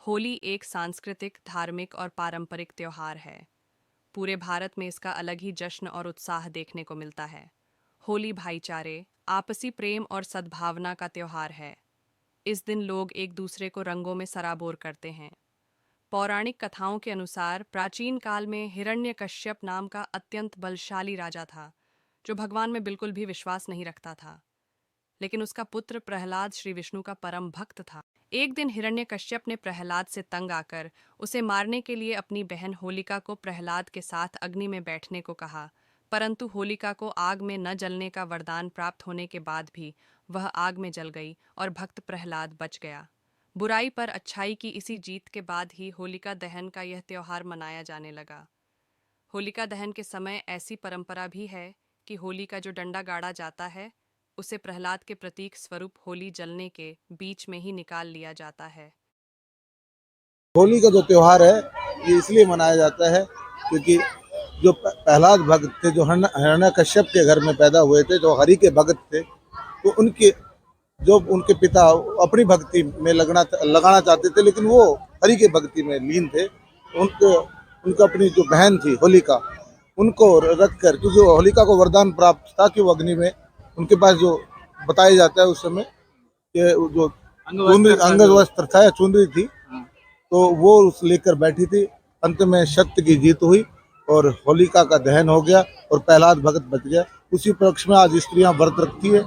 होली एक सांस्कृतिक, धार्मिक और पारंपरिक त्योहार है। पूरे भारत में इसका अलग ही जश्न और उत्साह देखने को मिलता है। होली भाईचारे, आपसी प्रेम और सद्भावना का त्योहार है। इस दिन लोग एक दूसरे को रंगों में सराबोर करते हैं। पौराणिक कथाओं के अनुसार प्राचीन काल में हिरण्यकश्यप नाम का अत्यंत बलशाली राजा था, जो भगवान में बिल्कुल भी विश्वास नहीं रखता था। लेकिन उसका पुत्र प्रहलाद श्री विष्णु का परम भक्त था। एक दिन हिरण्यकश्यप ने प्रहलाद से तंग आकर उसे मारने के लिए अपनी बहन होलिका को प्रहलाद के साथ अग्नि में बैठने को कहा, परंतु होलिका को आग में न जलने का वरदान प्राप्त होने के बाद भी वह आग में जल गई और भक्त प्रहलाद बच गया। बुराई पर अच्छाई की इसी जीत के बाद ही होलिका दहन का यह त्योहार मनाया जाने लगा। होलिका दहन के समय ऐसी परंपरा भी है कि होली का जो डंडा गाड़ा जाता है, उसे प्रहलाद के प्रतीक स्वरूप होली जलने के बीच में ही निकाल लिया जाता है। होली का जो त्योहार है ये इसलिए मनाया जाता है क्योंकि जो प्रहलाद भक्त थे, जो हिरण्यकश्यप के घर में पैदा हुए थे, जो हरि के भक्त थे, तो उनके जो उनके पिता अपनी भक्ति में लगाना चाहते थे, लेकिन वो हरि के भक्ति में लीन थे। उनको उनको अपनी जो बहन थी होलिका, उनको रख कर, क्योंकि होलिका को वरदान प्राप्त था कि वो अग्नि में, उनके पास जो बताया जाता है उस समय कि जो अंग वस्त्र था या चुनरी थी, तो वो उस लेकर बैठी थी। अंत में सत्य की जीत हुई और होलिका का दहन हो गया और प्रहलाद भगत बच गया। उसी पक्ष में आज स्त्रियां व्रत रखती है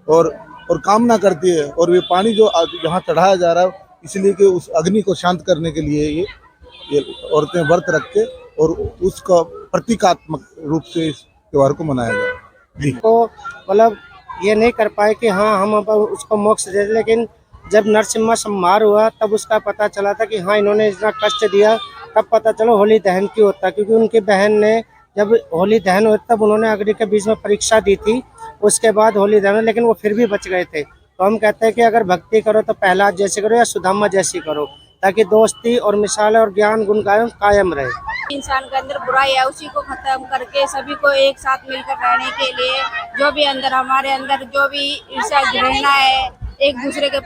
और कामना करती है, और ये पानी जो जहाँ चढ़ाया जा रहा है, इसलिए कि उस अग्नि को शांत करने के लिए ये औरतें व्रत रख के और उसका प्रतीकात्मक रूप से इस त्योहार को मनाया जाए। जी तो मतलब ये नहीं कर पाए कि हाँ हम अब उसको मोक्ष दे दें, लेकिन जब नरसिम्हा संहार हुआ तब उसका पता चला था कि हाँ इन्होंने इतना कष्ट दिया। तब पता चलो होली दहन क्यों होता, क्योंकि उनकी बहन ने जब होली दहन हुआ तब उन्होंने अग्नि के बीच में परीक्षा दी थी, उसके बाद होली दहन, लेकिन वो फिर भी बच गए थे। तो हम कहते हैं कि अगर भक्ति करो तो प्रहलाद जैसी करो या सुदामा जैसी करो, ताकि दोस्ती और मिसाल और ज्ञान गुण कायम रहे। इंसान के अंदर बुराई है उसी को खत्म करके सभी को एक साथ मिलकर रहने के लिए, जो भी अंदर हमारे अंदर जो भी ईर्ष्या घृणा है, एक दूसरे के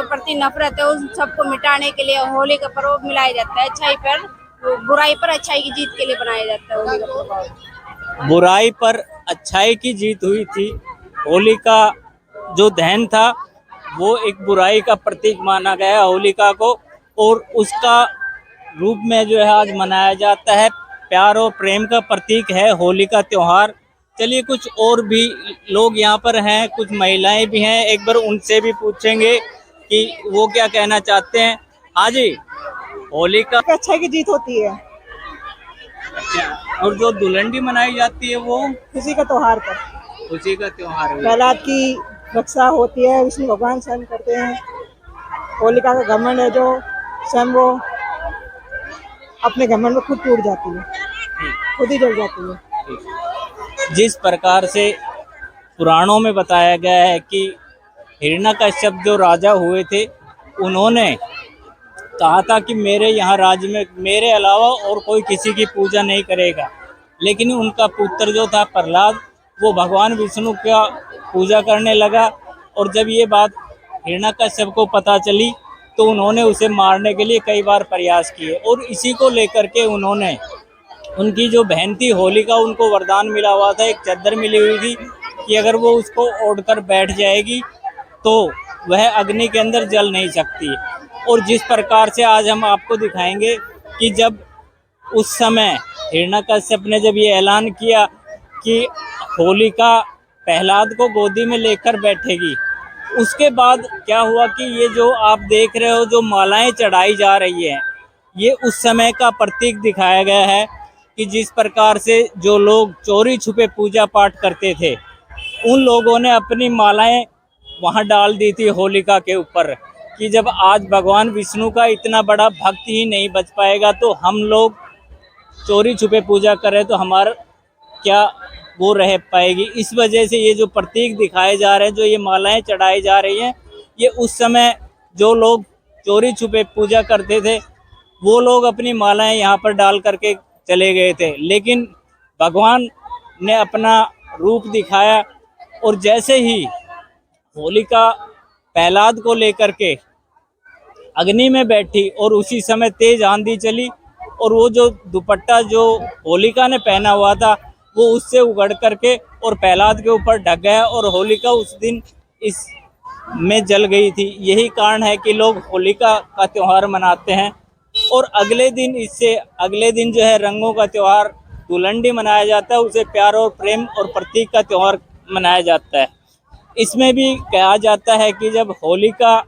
प्रति नफरत है, उन सबको मिटाने के लिए होली का पर्व मिलाया जाता है। अच्छाई पर बुराई पर अच्छाई की जीत के लिए बनाया जाता है होली का पर्व। बुराई पर अच्छाई की जीत हुई थी। होली का जो दहन था वो एक बुराई का प्रतीक माना गया होलिका को, और उसका रूप में जो है आज मनाया जाता है। प्यार और प्रेम का प्रतीक है होली का त्योहार। चलिए कुछ और भी लोग यहाँ पर हैं, कुछ महिलाएं भी हैं, एक बार उनसे भी पूछेंगे कि वो क्या कहना चाहते हैं। हाँ जी, होली का अच्छाई की जीत होती है। और जो दुल्हन मनाई जाती है वो खुशी का त्योहार पर, खुशी का त्योहार है। प्रहलाद की रक्षा होती है, विष्णु भगवान सहन करते हैं। होलिका का घमंड है जो स्वयं वो अपने घमंड में खुद टूट जाती है, खुद ही जल जाती है। जिस प्रकार से पुराणों में बताया गया है कि हिरण्यकश्यप जो राजा हुए थे, उन्होंने कहा था कि मेरे यहाँ राज्य में मेरे अलावा और कोई किसी की पूजा नहीं करेगा, लेकिन उनका पुत्र जो था प्रहलाद, वो भगवान विष्णु का पूजा करने लगा। और जब ये बात हिरण्यकश्यप को पता चली तो उन्होंने उसे मारने के लिए कई बार प्रयास किए, और इसी को लेकर के उन्होंने, उनकी जो बहन थी होलिका, उनको वरदान मिला हुआ था, एक चादर मिली हुई थी कि अगर वो उसको ओढ़कर बैठ जाएगी तो वह अग्नि के अंदर जल नहीं सकती। और जिस प्रकार से आज हम आपको दिखाएंगे कि जब उस समय हिरण्यकश्यप ने जब ये ऐलान किया कि होलिका प्रहलाद को गोदी में लेकर बैठेगी, उसके बाद क्या हुआ कि ये जो आप देख रहे हो जो मालाएं चढ़ाई जा रही हैं, ये उस समय का प्रतीक दिखाया गया है कि जिस प्रकार से जो लोग चोरी छुपे पूजा पाठ करते थे, उन लोगों ने अपनी मालाएं वहां डाल दी थी होलिका के ऊपर, कि जब आज भगवान विष्णु का इतना बड़ा भक्त ही नहीं बच पाएगा तो हम लोग चोरी छुपे पूजा करें तो हमारा क्या वो रह पाएगी। इस वजह से ये जो प्रतीक दिखाए जा रहे हैं, जो ये मालाएं चढ़ाई जा रही हैं, ये उस समय जो लोग चोरी छुपे पूजा करते थे वो लोग अपनी मालाएं यहाँ पर डाल करके चले गए थे, लेकिन भगवान ने अपना रूप दिखाया और जैसे ही होलिका प्रहलाद को लेकर के अग्नि में बैठी और उसी समय तेज आंधी चली और वो जो दुपट्टा जो होलिका ने पहना हुआ था वो उससे उगड़ करके और प्रहलाद के ऊपर ढक गया और होलिका उस दिन इस में जल गई थी। यही कारण है कि लोग होलिका का त्यौहार मनाते हैं। और अगले दिन जो है रंगों का त्यौहार धुलंडी मनाया जाता है, उसे प्यार और प्रेम और प्रतीक का त्यौहार मनाया जाता है। इसमें भी कहा जाता है कि जब होलिका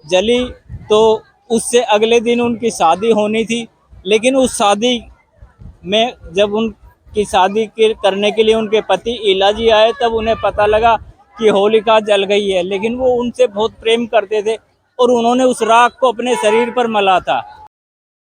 जली तो उससे अगले दिन उनकी शादी होनी थी, लेकिन उस शादी में जब उनकी शादी करने के लिए उनके पति इलाजी आए तब उन्हें पता लगा कि होलिका जल गई है, लेकिन वो उनसे बहुत प्रेम करते थे और उन्होंने उस राख को अपने शरीर पर मला था।